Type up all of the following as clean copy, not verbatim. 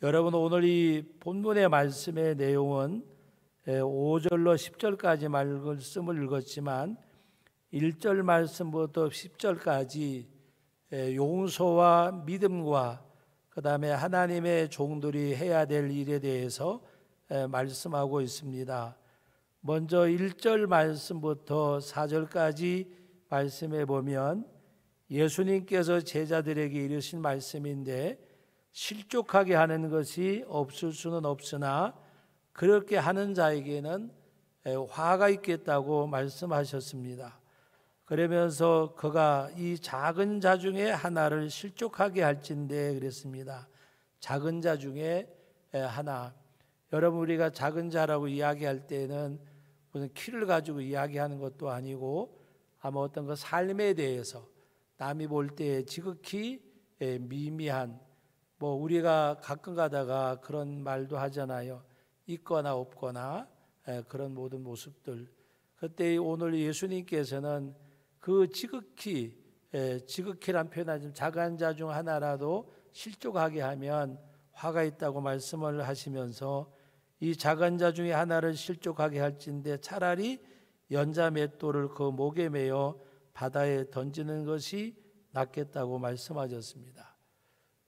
여러분, 오늘 이 본문의 말씀의 내용은 5절로 10절까지 말씀을 읽었지만 1절 말씀부터 10절까지 용서와 믿음과 그 다음에 하나님의 종들이 해야 될 일에 대해서 말씀하고 있습니다. 먼저 1절 말씀부터 4절까지 말씀해 보면 예수님께서 제자들에게 이르신 말씀인데, 실족하게 하는 것이 없을 수는 없으나 그렇게 하는 자에게는 화가 있겠다고 말씀하셨습니다. 그러면서 그가 이 작은 자 중에 하나를 실족하게 할진대 그랬습니다. 작은 자 중에 하나. 여러분, 우리가 작은 자라고 이야기할 때는 무슨 키를 가지고 이야기하는 것도 아니고 아마 어떤 그 삶에 대해서 남이 볼 때 지극히 미미한, 우리가 가끔 가다가 그런 말도 하잖아요. 있거나 없거나 그런 모든 모습들. 그때 오늘 예수님께서는 그 지극히란 표현하지만 작은 자 중 하나라도 실족하게 하면 화가 있다고 말씀을 하시면서 이 작은 자 중에 하나를 실족하게 할진대 차라리 연자 맷돌을 그 목에 매어 바다에 던지는 것이 낫겠다고 말씀하셨습니다.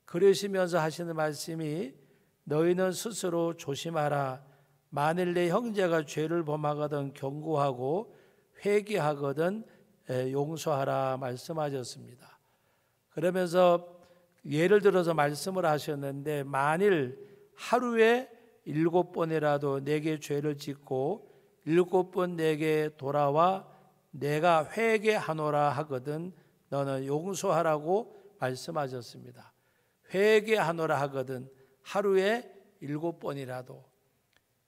그러시면서 하시는 말씀이 너희는 스스로 조심하라. 만일 내 형제가 죄를 범하거든 경고하고 회개하거든 용서하라 말씀하셨습니다. 그러면서 예를 들어서 말씀을 하셨는데, 만일 하루에 7번이라도 내게 죄를 짓고 7번 내게 돌아와 내가 회개하노라 하거든 너는 용서하라고 말씀하셨습니다. 회개하노라 하거든 하루에 7번이라도.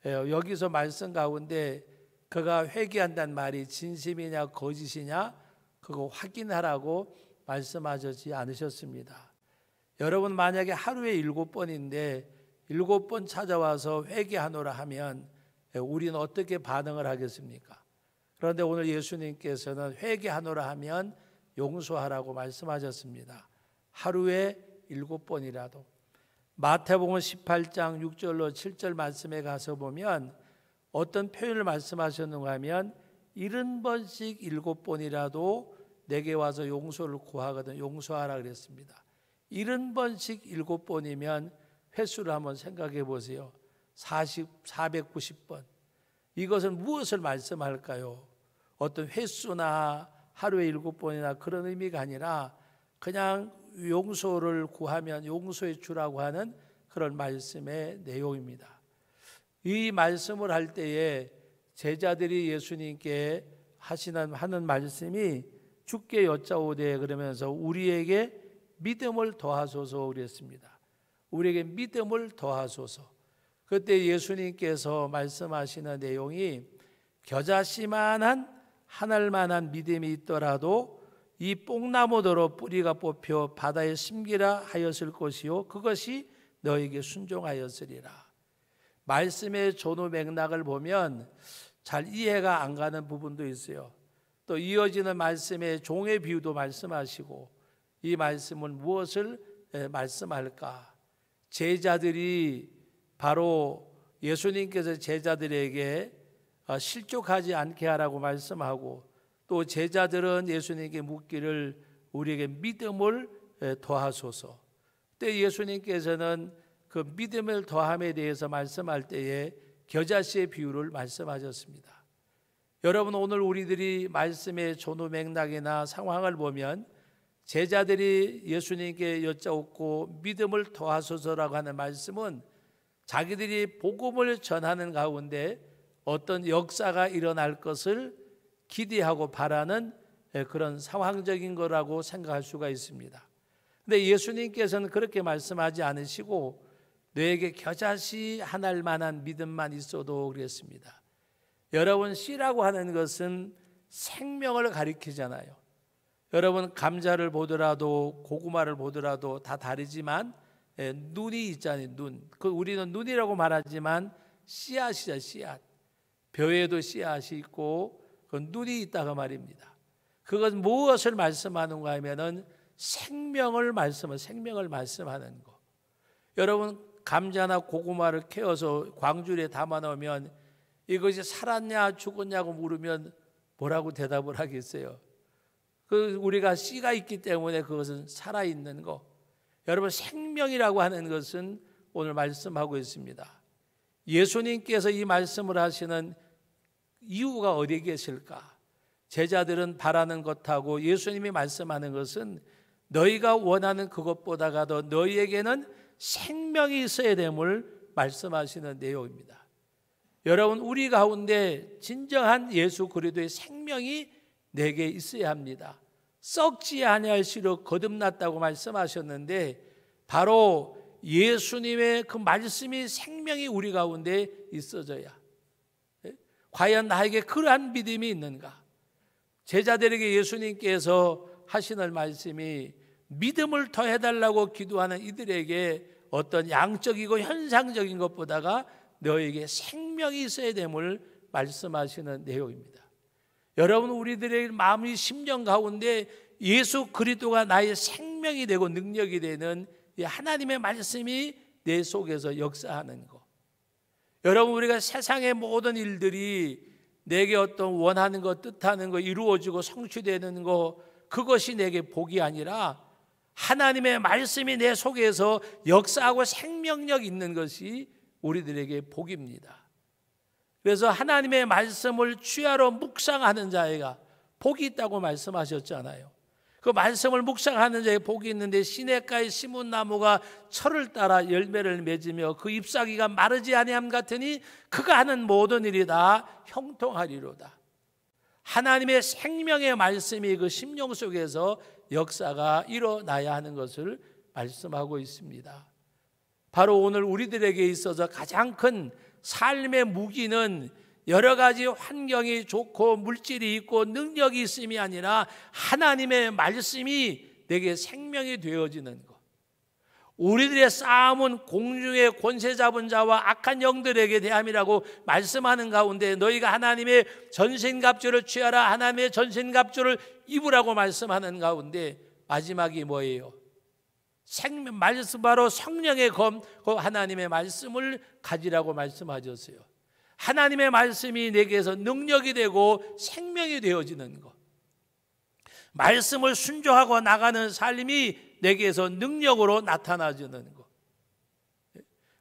여기서 말씀 가운데 그가 회개한다는 말이 진심이냐 거짓이냐 그거 확인하라고 말씀하셨지 않으셨습니다. 여러분, 만약에 하루에 7번인데 7번 찾아와서 회개하노라 하면 우리는 어떻게 반응을 하겠습니까? 그런데 오늘 예수님께서는 회개하노라 하면 용서하라고 말씀하셨습니다. 하루에 7번이라도. 마태복음 18장 6절로 7절 말씀에 가서 보면 어떤 표현을 말씀하셨는가 하면 70번씩 7번이라도 내게 와서 용서를 구하거든 용서하라 그랬습니다. 70번씩 7번이면 횟수를 한번 생각해 보세요. 490번. 이것은 무엇을 말씀할까요? 어떤 횟수나 하루에 7번이나 그런 의미가 아니라 그냥 용서를 구하면 용서해 주라고 하는 그런 말씀의 내용입니다. 이 말씀을 할 때에 제자들이 예수님께 하는 말씀이 주께 여짜오되 그러면서 우리에게 믿음을 더하소서 그랬습니다. 우리에게 믿음을 더하소서. 그때 예수님께서 말씀하시는 내용이 겨자씨만한 하늘만한 믿음이 있더라도 이 뽕나무더러 뿌리가 뽑혀 바다에 심기라 하였을 것이요 그것이 너에게 순종하였으리라. 말씀의 전후 맥락을 보면 잘 이해가 안 가는 부분도 있어요. 또 이어지는 말씀의 종의 비유도 말씀하시고 이 말씀은 무엇을 말씀할까? 제자들이 바로 예수님께서 제자들에게 실족하지 않게 하라고 말씀하고 또 제자들은 예수님께 묻기를 우리에게 믿음을 더하소서. 그때 예수님께서는 그 믿음을 더함에 대해서 말씀할 때에 겨자씨의 비유를 말씀하셨습니다. 여러분, 오늘 우리들이 말씀의 전후 맥락이나 상황을 보면 제자들이 예수님께 여짜옵고 믿음을 더하소서라고 하는 말씀은 자기들이 복음을 전하는 가운데 어떤 역사가 일어날 것을 기대하고 바라는 그런 상황적인 거라고 생각할 수가 있습니다. 근데 예수님께서는 그렇게 말씀하지 않으시고 너에게 겨자씨 하나일 만한 믿음만 있어도 그랬습니다. 여러분, 씨라고 하는 것은 생명을 가리키잖아요. 여러분, 감자를 보더라도 고구마를 보더라도 다 다르지만 눈이 있잖아요. 눈. 우리는 눈이라고 말하지만 씨앗이죠. 씨앗. 벼에도 씨앗이 있고 그 눈이 있다고 말입니다. 그건 무엇을 말씀하는가 하면은 생명을 말씀하는 거. 여러분, 감자나 고구마를 캐어서 광주리에 담아 놓으면 이것이 살았냐 죽었냐고 물으면 뭐라고 대답을 하겠어요? 우리가 씨가 있기 때문에 그것은 살아있는 거. 여러분, 생명이라고 하는 것은 오늘 말씀하고 있습니다. 예수님께서 이 말씀을 하시는 이유가 어디에 계실까? 제자들은 바라는 것하고 예수님이 말씀하는 것은 너희가 원하는 그것보다가 더 너희에게는 생명이 있어야 됨을 말씀하시는 내용입니다. 여러분, 우리 가운데 진정한 예수 그리스도의 생명이 내게 있어야 합니다. 썩지 아니할수록 거듭났다고 말씀하셨는데 바로 예수님의 그 말씀이 생명이 우리 가운데 있어져야. 과연 나에게 그러한 믿음이 있는가? 제자들에게 예수님께서 하시는 말씀이 믿음을 더해달라고 기도하는 이들에게 어떤 양적이고 현상적인 것보다가 너에게 생명이 있어야 됨을 말씀하시는 내용입니다. 여러분, 우리들의 마음이 심령 가운데 예수 그리스도가 나의 생명이 되고 능력이 되는 이 하나님의 말씀이 내 속에서 역사하는 것. 여러분, 우리가 세상의 모든 일들이 내게 어떤 원하는 것, 뜻하는 것, 이루어지고 성취되는 것, 그것이 내게 복이 아니라 하나님의 말씀이 내 속에서 역사하고 생명력 있는 것이 우리들에게 복입니다. 그래서 하나님의 말씀을 취하러 묵상하는 자에게 복이 있다고 말씀하셨잖아요. 그 말씀을 묵상하는 자에게 복이 있는데 시냇가에 심은 나무가 철을 따라 열매를 맺으며 그 잎사귀가 마르지 아니함 같으니 그가 하는 모든 일이 다 형통하리로다. 하나님의 생명의 말씀이 그 심령 속에서 역사가 일어나야 하는 것을 말씀하고 있습니다. 바로 오늘 우리들에게 있어서 가장 큰 삶의 무기는 여러 가지 환경이 좋고 물질이 있고 능력이 있음이 아니라 하나님의 말씀이 내게 생명이 되어지는 것. 우리들의 싸움은 공중의 권세 잡은 자와 악한 영들에게 대함이라고 말씀하는 가운데 너희가 하나님의 전신갑주를 취하라, 하나님의 전신갑주를 입으라고 말씀하는 가운데 마지막이 뭐예요? 생명 말씀, 바로 성령의 검, 그 하나님의 말씀을 가지라고 말씀하셨어요. 하나님의 말씀이 내게서 능력이 되고 생명이 되어지는 것. 말씀을 순종하고 나가는 삶이 내게서 능력으로 나타나지는 것.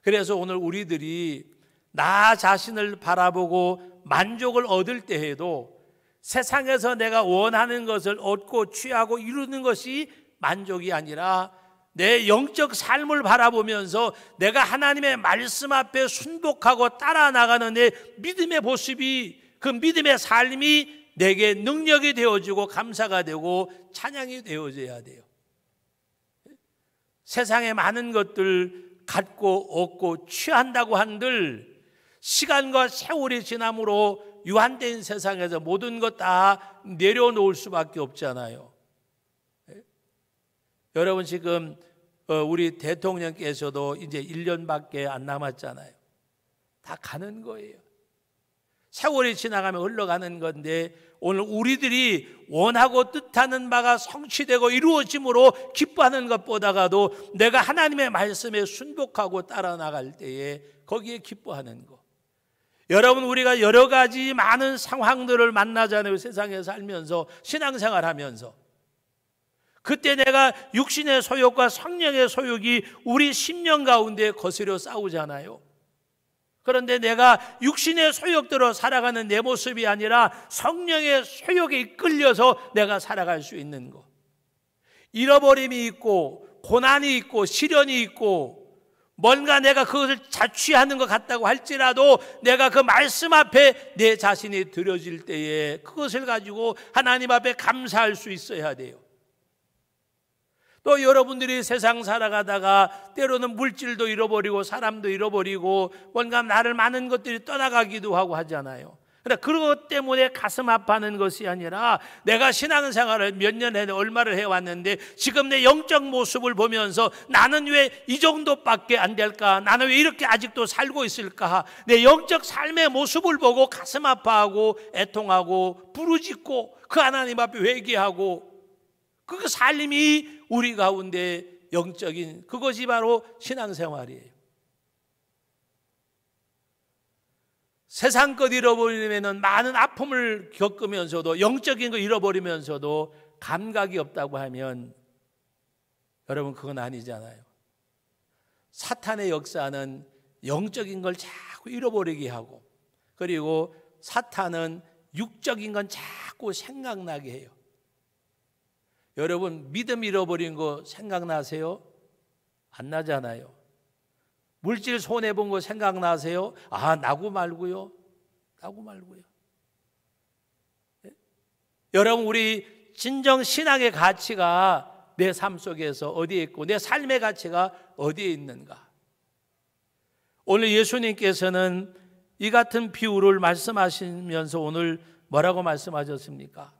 그래서 오늘 우리들이 나 자신을 바라보고 만족을 얻을 때에도 세상에서 내가 원하는 것을 얻고 취하고 이루는 것이 만족이 아니라 내 영적 삶을 바라보면서 내가 하나님의 말씀 앞에 순복하고 따라 나가는 내 믿음의 모습이, 그 믿음의 삶이 내게 능력이 되어지고 감사가 되고 찬양이 되어져야 돼요. 세상에 많은 것들 갖고 얻고 취한다고 한들 시간과 세월이 지남으로 유한된 세상에서 모든 것 다 내려놓을 수밖에 없잖아요. 여러분, 지금 우리 대통령께서도 이제 1년밖에 안 남았잖아요. 다 가는 거예요. 세월이 지나가면 흘러가는 건데 오늘 우리들이 원하고 뜻하는 바가 성취되고 이루어짐으로 기뻐하는 것보다가도 내가 하나님의 말씀에 순복하고 따라 나갈 때에 거기에 기뻐하는 것. 여러분, 우리가 여러 가지 많은 상황들을 만나잖아요. 세상에 살면서, 신앙생활하면서. 그때 내가 육신의 소욕과 성령의 소욕이 우리 심령 가운데 거스려 싸우잖아요. 그런데 내가 육신의 소욕대로 살아가는 내 모습이 아니라 성령의 소욕에 이끌려서 내가 살아갈 수 있는 것. 잃어버림이 있고 고난이 있고 시련이 있고 뭔가 내가 그것을 자취하는 것 같다고 할지라도 내가 그 말씀 앞에 내 자신이 드려질 때에 그것을 가지고 하나님 앞에 감사할 수 있어야 돼요. 또 여러분들이 세상 살아가다가 때로는 물질도 잃어버리고 사람도 잃어버리고 뭔가 나를 많은 것들이 떠나가기도 하고 하잖아요. 그러나 그것 때문에 가슴 아파하는 것이 아니라 내가 신앙생활을 몇 년 했는데 얼마를 해왔는데 지금 내 영적 모습을 보면서 나는 왜 이 정도밖에 안 될까? 나는 왜 이렇게 아직도 살고 있을까? 내 영적 삶의 모습을 보고 가슴 아파하고 애통하고 부르짖고 그 하나님 앞에 회개하고 그 삶이 우리 가운데 영적인 그것이 바로 신앙생활이에요. 세상 것 잃어버리면 많은 아픔을 겪으면서도, 영적인 거 잃어버리면서도 감각이 없다고 하면 여러분, 그건 아니잖아요. 사탄의 역사는 영적인 걸 자꾸 잃어버리게 하고, 그리고 사탄은 육적인 건 자꾸 생각나게 해요. 여러분, 믿음 잃어버린 거 생각나세요? 안 나잖아요. 물질 손해본 거 생각나세요? 아, 나고 말고요. 나고 말고요. 네? 여러분, 우리 진정 신앙의 가치가 내 삶 속에서 어디에 있고 내 삶의 가치가 어디에 있는가? 오늘 예수님께서는 이 같은 비유를 말씀하시면서 오늘 뭐라고 말씀하셨습니까?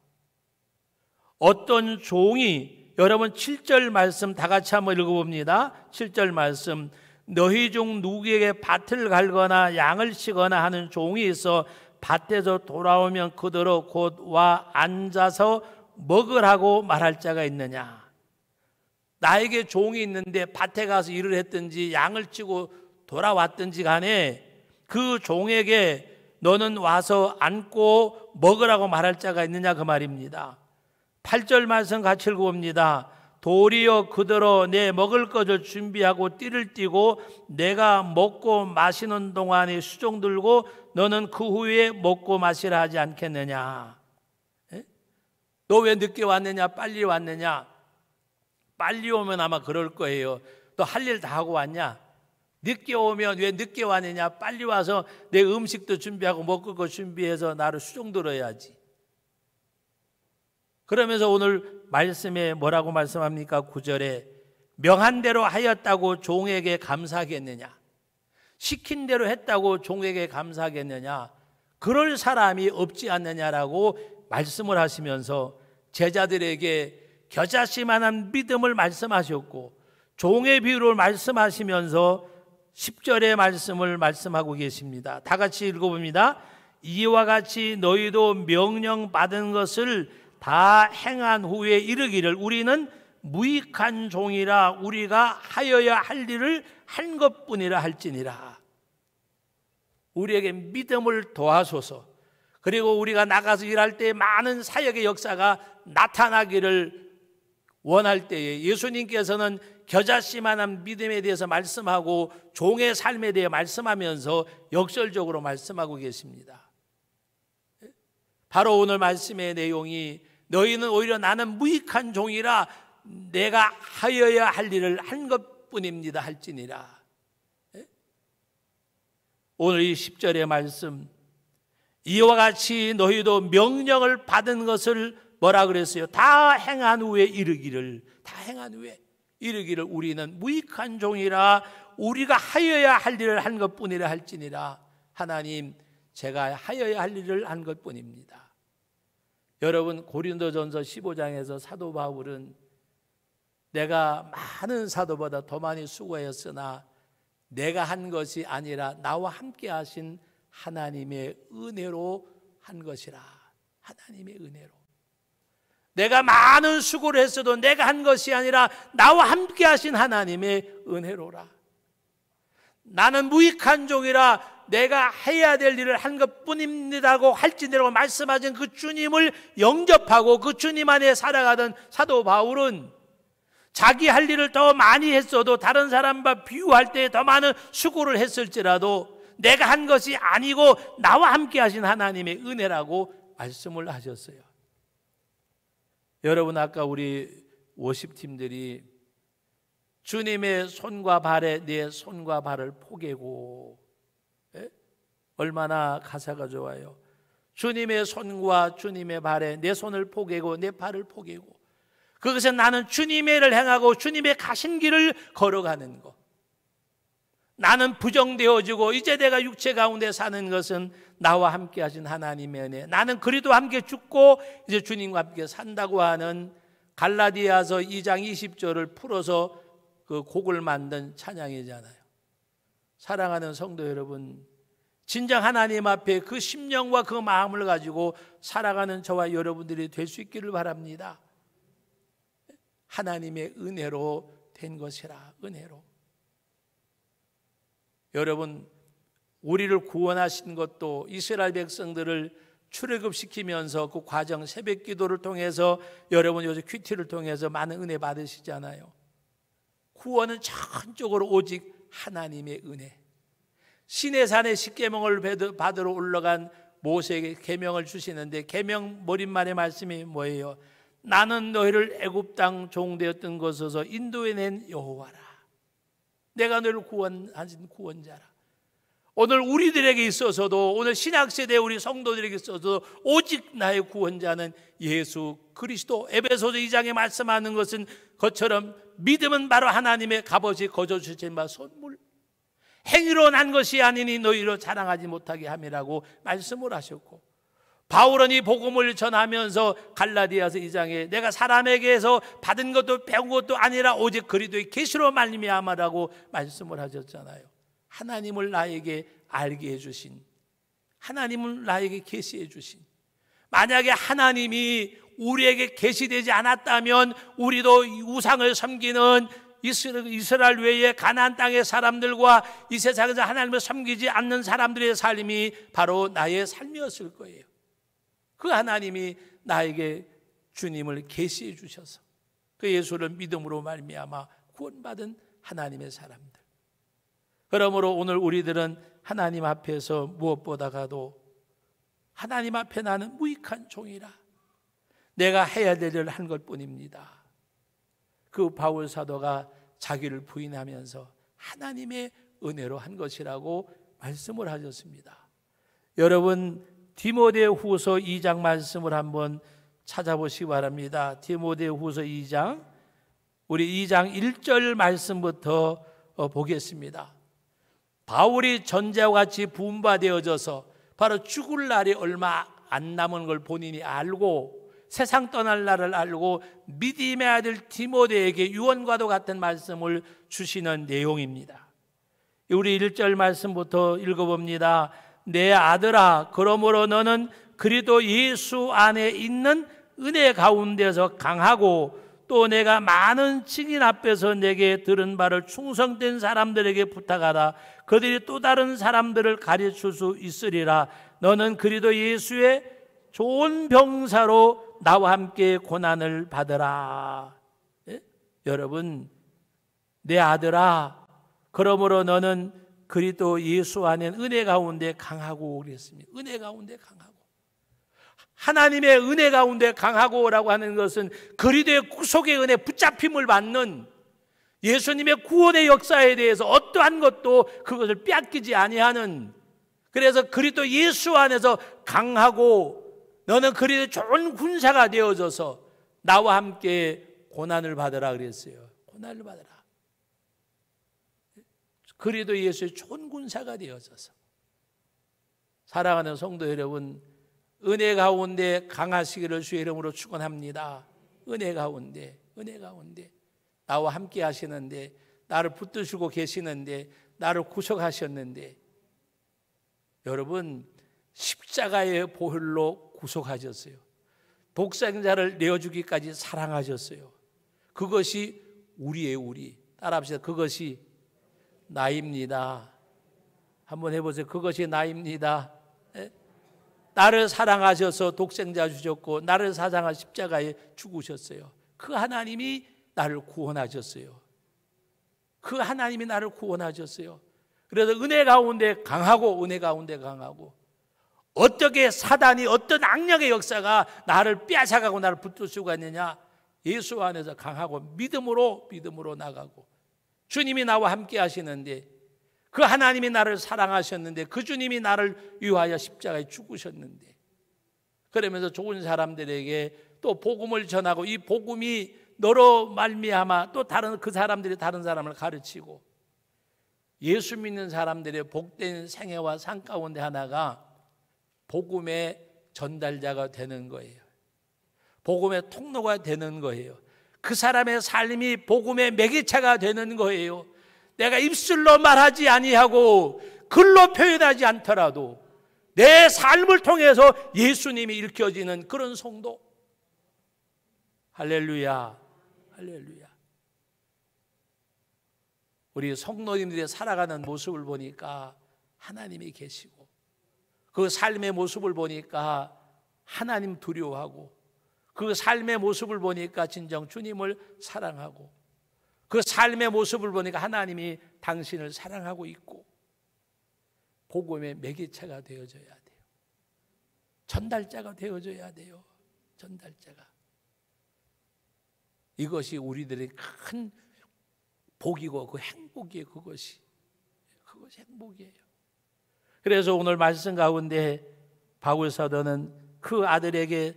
어떤 종이, 여러분 7절 말씀 다 같이 한번 읽어봅니다. 7절 말씀, 너희 중 누구에게 밭을 갈거나 양을 치거나 하는 종이 있어 밭에서 돌아오면 그대로 곧 와 앉아서 먹으라고 말할 자가 있느냐? 나에게 종이 있는데 밭에 가서 일을 했든지 양을 치고 돌아왔든지 간에 그 종에게 너는 와서 앉고 먹으라고 말할 자가 있느냐, 그 말입니다. 8절 말씀 같이 읽어봅니다. 도리어 그대로 내 먹을 것을 준비하고 띠를 띠고 내가 먹고 마시는 동안에 수종 들고 너는 그 후에 먹고 마시라 하지 않겠느냐? 너 왜 늦게 왔느냐? 빨리 왔느냐? 빨리 오면 아마 그럴 거예요. 또 할 일 다 하고 왔냐? 늦게 오면 왜 늦게 왔느냐? 빨리 와서 내 음식도 준비하고 먹을 거 준비해서 나를 수종 들어야지. 그러면서 오늘 말씀에 뭐라고 말씀합니까? 9절에 명한 대로 하였다고 종에게 감사하겠느냐? 시킨 대로 했다고 종에게 감사하겠느냐? 그럴 사람이 없지 않느냐라고 말씀을 하시면서 제자들에게 겨자씨만한 믿음을 말씀하셨고 종의 비유를 말씀하시면서 10절의 말씀을 말씀하고 계십니다. 다 같이 읽어봅니다. 이와 같이 너희도 명령받은 것을 다 행한 후에 이르기를 우리는 무익한 종이라 우리가 하여야 할 일을 한 것뿐이라 할지니라. 우리에게 믿음을 더하소서. 그리고 우리가 나가서 일할 때 많은 사역의 역사가 나타나기를 원할 때에 예수님께서는 겨자씨만한 믿음에 대해서 말씀하고 종의 삶에 대해 말씀하면서 역설적으로 말씀하고 계십니다. 바로 오늘 말씀의 내용이 너희는 오히려 나는 무익한 종이라 내가 하여야 할 일을 한 것뿐입니다 할지니라. 오늘 이 10절의 말씀, 이와 같이 너희도 명령을 받은 것을 뭐라 그랬어요? 다 행한 후에 이르기를, 다 행한 후에 이르기를 우리는 무익한 종이라 우리가 하여야 할 일을 한 것뿐이라 할지니라. 하나님, 제가 하여야 할 일을 한 것뿐입니다. 여러분, 고린도전서 15장에서 사도 바울은 내가 많은 사도보다 더 많이 수고했으나 내가 한 것이 아니라 나와 함께 하신 하나님의 은혜로 한 것이라. 하나님의 은혜로. 내가 많은 수고를 했어도 내가 한 것이 아니라 나와 함께 하신 하나님의 은혜로라. 나는 무익한 종이라 내가 해야 될 일을 한 것뿐입니다고 할지니라고 말씀하신 그 주님을 영접하고 그 주님 안에 살아가던 사도 바울은 자기 할 일을 더 많이 했어도 다른 사람과 비유할 때 더 많은 수고를 했을지라도 내가 한 것이 아니고 나와 함께 하신 하나님의 은혜라고 말씀을 하셨어요. 여러분, 아까 우리 워십팀들이 주님의 손과 발에 내 손과 발을 포개고, 얼마나 가사가 좋아요. 주님의 손과 주님의 발에 내 손을 포개고 내 발을 포개고, 그것은 나는 주님의 일을 행하고 주님의 가신 길을 걸어가는 것. 나는 부정되어지고 이제 내가 육체 가운데 사는 것은 나와 함께 하신 하나님의 은혜, 나는 그리도 함께 죽고 이제 주님과 함께 산다고 하는 갈라디아서 2장 20절을 풀어서 그 곡을 만든 찬양이잖아요. 사랑하는 성도 여러분, 진정 하나님 앞에 그 심령과 그 마음을 가지고 살아가는 저와 여러분들이 될 수 있기를 바랍니다. 하나님의 은혜로 된 것이라. 은혜로. 여러분, 우리를 구원하신 것도 이스라엘 백성들을 출애굽시키면서 그 과정 새벽 기도를 통해서 여러분 요새 큐티를 통해서 많은 은혜 받으시잖아요. 구원은 전적으로 오직 하나님의 은혜. 시내산에 십계명을 받으러 올라간 모세에게 계명을 주시는데 계명 머릿말의 말씀이 뭐예요? 나는 너희를 애굽 땅 종되었던 곳에서 인도해낸 여호와라. 내가 너희를 구원하신 구원자라. 오늘 우리들에게 있어서도 오늘 신약세대 우리 성도들에게 있어서도 오직 나의 구원자는 예수 그리스도. 에베소서 2장에 말씀하는 것은 것처럼 믿음은 바로 하나님의 값없이 거저 주신 바 선물. 행위로 난 것이 아니니 너희로 자랑하지 못하게 함이라고 말씀을 하셨고, 바울은 이 복음을 전하면서 갈라디아서 2장에 내가 사람에게서 받은 것도 배운 것도 아니라 오직 그리스도의 계시로 말미암아라고 말씀을 하셨잖아요. 하나님을 나에게 알게 해주신, 하나님을 나에게 계시해 주신, 만약에 하나님이 우리에게 계시되지 않았다면 우리도 우상을 섬기는 이스라엘 외의 가나안 땅의 사람들과 이 세상에서 하나님을 섬기지 않는 사람들의 삶이 바로 나의 삶이었을 거예요. 그 하나님이 나에게 주님을 계시해 주셔서 그 예수를 믿음으로 말미암아 구원받은 하나님의 사람들. 그러므로 오늘 우리들은 하나님 앞에서 무엇보다가도 하나님 앞에 나는 무익한 종이라, 내가 해야 될 일을 한 것뿐입니다. 그 바울 사도가 자기를 부인하면서 하나님의 은혜로 한 것이라고 말씀을 하셨습니다. 여러분 디모데후서 2장 말씀을 한번 찾아보시기 바랍니다. 디모데후서 2장, 우리 2장 1절 말씀부터 보겠습니다. 바울이 전자와 같이 부음바되어져서 바로 죽을 날이 얼마 안 남은 걸 본인이 알고 세상 떠날 날을 알고 믿음의 아들 디모데에게 유언과도 같은 말씀을 주시는 내용입니다. 우리 1절 말씀부터 읽어봅니다. 내 아들아, 그러므로 너는 그리스도 예수 안에 있는 은혜 가운데서 강하고 또 내가 많은 증인 앞에서 내게 들은 바를 충성된 사람들에게 부탁하라. 그들이 또 다른 사람들을 가르칠 수 있으리라. 너는 그리스도 예수의 좋은 병사로 나와 함께 고난을 받으라. 예? 여러분, 내 아들아, 그러므로 너는 그리스도 예수 안에 은혜 가운데 강하고 그랬습니다. 은혜 가운데 강하고, 하나님의 은혜 가운데 강하고라고 하는 것은 그리스도의 구속의 은혜 붙잡힘을 받는 예수님의 구원의 역사에 대해서 어떠한 것도 그것을 빼앗기지 아니하는, 그래서 그리스도 예수 안에서 강하고 너는 그리스도 좋은 군사가 되어져서 나와 함께 고난을 받으라 그랬어요. 고난을 받으라. 그리스도 예수의 좋은 군사가 되어져서. 사랑하는 성도 여러분, 은혜 가운데 강하시기를 주의 이름으로 축원합니다. 은혜 가운데, 은혜 가운데 나와 함께 하시는데, 나를 붙드시고 계시는데, 나를 구속하셨는데, 여러분 십자가의 보혈로 구속하셨어요. 독생자를 내어주기까지 사랑하셨어요. 그것이 우리의 우리. 따라합시다. 그것이 나입니다. 한번 해보세요. 그것이 나입니다. 네? 나를 사랑하셔서 독생자 주셨고 나를 사랑하 십자가에 죽으셨어요. 그 하나님이 나를 구원하셨어요. 그 하나님이 나를 구원하셨어요. 그래서 은혜 가운데 강하고, 은혜 가운데 강하고, 어떻게 사단이 어떤 악력의 역사가 나를 빼앗아가고 나를 붙들 수가 있느냐? 예수 안에서 강하고 믿음으로 나가고, 주님이 나와 함께 하시는데, 그 하나님이 나를 사랑하셨는데, 그 주님이 나를 위하여 십자가에 죽으셨는데, 그러면서 좋은 사람들에게 또 복음을 전하고 이 복음이 너로 말미암아 또 다른 그 사람들이 다른 사람을 가르치고, 예수 믿는 사람들의 복된 생애와 상 가운데 하나가 복음의 전달자가 되는 거예요. 복음의 통로가 되는 거예요. 그 사람의 삶이 복음의 매개체가 되는 거예요. 내가 입술로 말하지 아니하고 글로 표현하지 않더라도 내 삶을 통해서 예수님이 일깨워지는 그런 성도. 할렐루야, 할렐루야. 우리 성도님들이 살아가는 모습을 보니까 하나님이 계시고, 그 삶의 모습을 보니까 하나님 두려워하고, 그 삶의 모습을 보니까 진정 주님을 사랑하고, 그 삶의 모습을 보니까 하나님이 당신을 사랑하고 있고, 복음의 매개체가 되어져야 돼요. 전달자가 되어져야 돼요. 전달자가. 이것이 우리들의 큰 복이고 그 행복이에요. 그것이 행복이에요. 그래서 오늘 말씀 가운데 바울 사도는 그 아들에게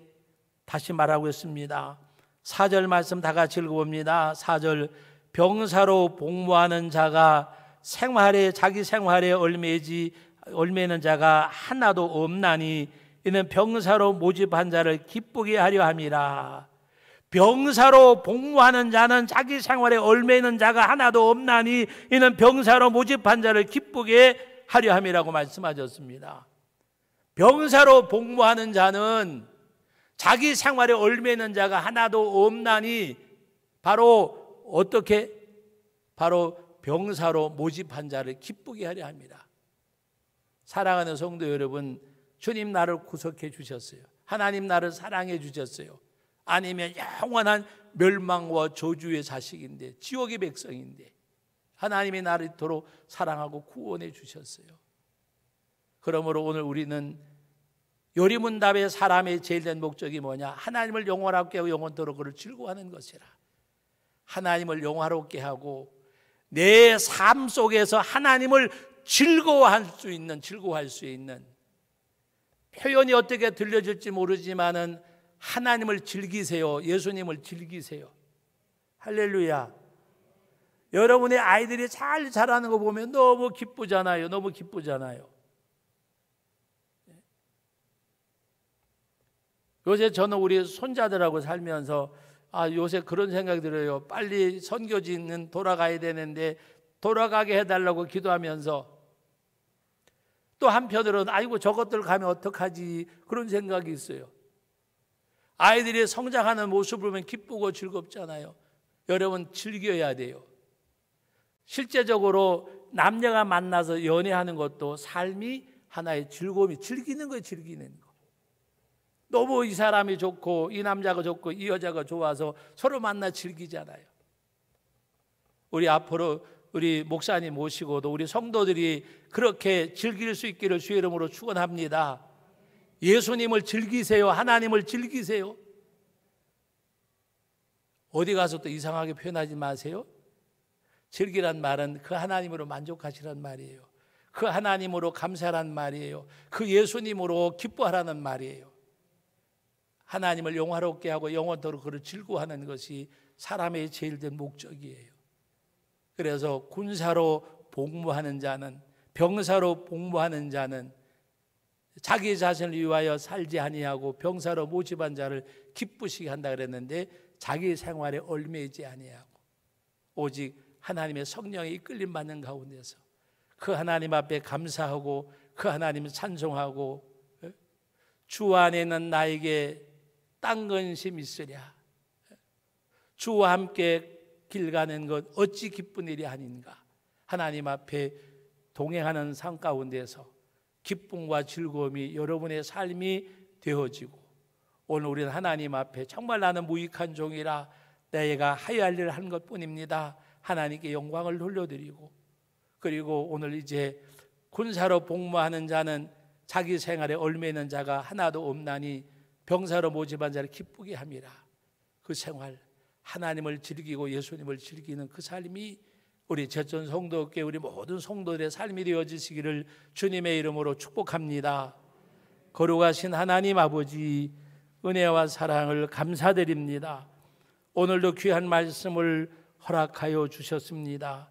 다시 말하고 있습니다. 4절 말씀 다 같이 읽어봅니다. 4절, 병사로 복무하는 자가 자기 생활에 얽매이는 자가 하나도 없나니 이는 병사로 모집한 자를 기쁘게 하려 함이라. 병사로 복무하는 자는 자기 생활에 얽매이는 자가 하나도 없나니 이는 병사로 모집한 자를 기쁘게 하려 함이라고 말씀하셨습니다. 병사로 복무하는 자는 자기 생활에 얽매이는 자가 하나도 없나니 바로 어떻게? 바로 병사로 모집한 자를 기쁘게 하려 합니다. 사랑하는 성도 여러분, 주님 나를 구속해 주셨어요. 하나님 나를 사랑해 주셨어요. 아니면 영원한 멸망과 저주의 자식인데, 지옥의 백성인데 하나님이 나를 이토록 사랑하고 구원해 주셨어요. 그러므로 오늘 우리는 요리문답의 사람의 제일 된 목적이 뭐냐? 하나님을 영원하게 하고 영원토록 그를 즐거워하는 것이라. 하나님을 영화롭게 하고 내 삶 속에서 하나님을 즐거워할 수 있는 표현이 어떻게 들려질지 모르지만은 하나님을 즐기세요. 예수님을 즐기세요. 할렐루야. 여러분의 아이들이 잘 자라는 거 보면 너무 기쁘잖아요. 너무 기쁘잖아요. 요새 저는 우리 손자들하고 살면서 요새 그런 생각이 들어요. 빨리 선교지는 돌아가야 되는데 돌아가게 해달라고 기도하면서 또 한편으로는 아이고 저것들 가면 어떡하지, 그런 생각이 있어요. 아이들이 성장하는 모습을 보면 기쁘고 즐겁잖아요. 여러분 즐겨야 돼요. 실제적으로 남녀가 만나서 연애하는 것도 삶이 하나의 즐거움이, 즐기는 거예요. 즐기는 거. 너무 이 사람이 좋고 이 남자가 좋고 이 여자가 좋아서 서로 만나 즐기잖아요. 우리 앞으로 우리 목사님 모시고도 우리 성도들이 그렇게 즐길 수 있기를 주의 이름으로 축원합니다. 예수님을 즐기세요. 하나님을 즐기세요. 어디 가서 또 이상하게 표현하지 마세요. 즐기란 말은 그 하나님으로 만족하시란 말이에요. 그 하나님으로 감사하란 말이에요. 그 예수님으로 기뻐하라는 말이에요. 하나님을 영화롭게 하고 영원토록 그를 즐거워하는 것이 사람의 제일 된 목적이에요. 그래서 군사로 복무하는 자는, 병사로 복무하는 자는 자기 자신을 위하여 살지 아니하고 병사로 모집한 자를 기쁘시게 한다 그랬는데 자기 생활에 얽매이지 아니하고 오직 하나님의 성령에 이끌림 받는 가운데서 그 하나님 앞에 감사하고 그 하나님을 찬송하고 주 안에는 나에게 딴 근심 있으랴. 주와 함께 길 가는 것 어찌 기쁜 일이 아닌가. 하나님 앞에 동행하는 삶 가운데서 기쁨과 즐거움이 여러분의 삶이 되어지고 오늘 우리는 하나님 앞에 정말 나는 무익한 종이라 내가 하여할 일을 한 것뿐입니다. 하나님께 영광을 돌려드리고 그리고 오늘 이제 군사로 복무하는 자는 자기 생활에 얽매이는 자가 하나도 없나니 병사로 모집한 자를 기쁘게 함이라. 그 생활 하나님을 즐기고 예수님을 즐기는 그 삶이 우리 제천 성도께 우리 모든 성도들의 삶이 되어지시기를 주님의 이름으로 축복합니다. 거룩하신 하나님 아버지 은혜와 사랑을 감사드립니다. 오늘도 귀한 말씀을 허락하여 주셨습니다.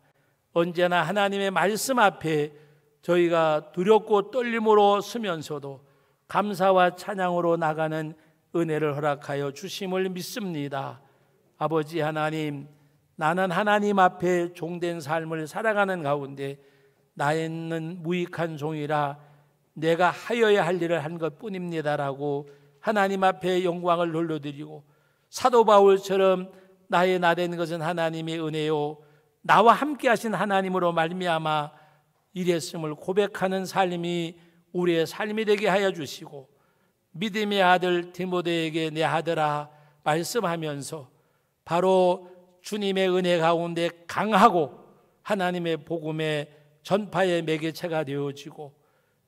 언제나 하나님의 말씀 앞에 저희가 두렵고 떨림으로 서면서도 감사와 찬양으로 나가는 은혜를 허락하여 주심을 믿습니다. 아버지 하나님, 나는 하나님 앞에 종된 삶을 살아가는 가운데 나는 무익한 종이라 내가 하여야 할 일을 한 것뿐입니다라고 하나님 앞에 영광을 돌려드리고 사도 바울처럼 나의 나된 것은 하나님의 은혜요 나와 함께 하신 하나님으로 말미암아 이랬음을 고백하는 삶이 우리의 삶이 되게 하여 주시고, 믿음의 아들 디모데에게 내 아들아 말씀하면서 바로 주님의 은혜 가운데 강하고 하나님의 복음의 전파의 매개체가 되어지고,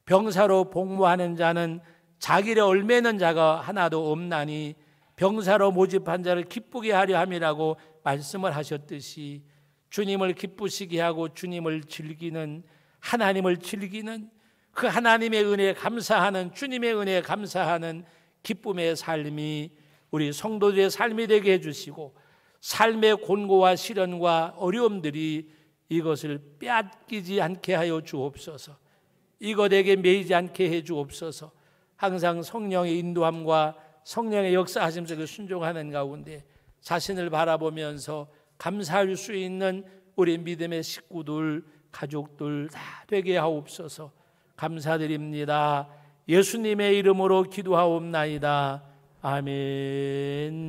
병사로 복무하는 자는 자기를 얽매는 자가 하나도 없나니 병사로 모집한 자를 기쁘게 하려 함이라고 말씀을 하셨듯이, 주님을 기쁘시게 하고 주님을 즐기는, 하나님을 즐기는, 그 하나님의 은혜에 감사하는, 주님의 은혜에 감사하는 기쁨의 삶이 우리 성도들의 삶이 되게 해주시고, 삶의 곤고와 시련과 어려움들이 이것을 빼앗기지 않게 하여 주옵소서. 이것에게 매이지 않게 해 주옵소서. 항상 성령의 인도함과 성령의 역사하심 속에 순종하는 가운데 자신을 바라보면서 감사할 수 있는 우리 믿음의 식구들, 가족들 다 되게 하옵소서. 감사드립니다. 예수님의 이름으로 기도하옵나이다. 아멘.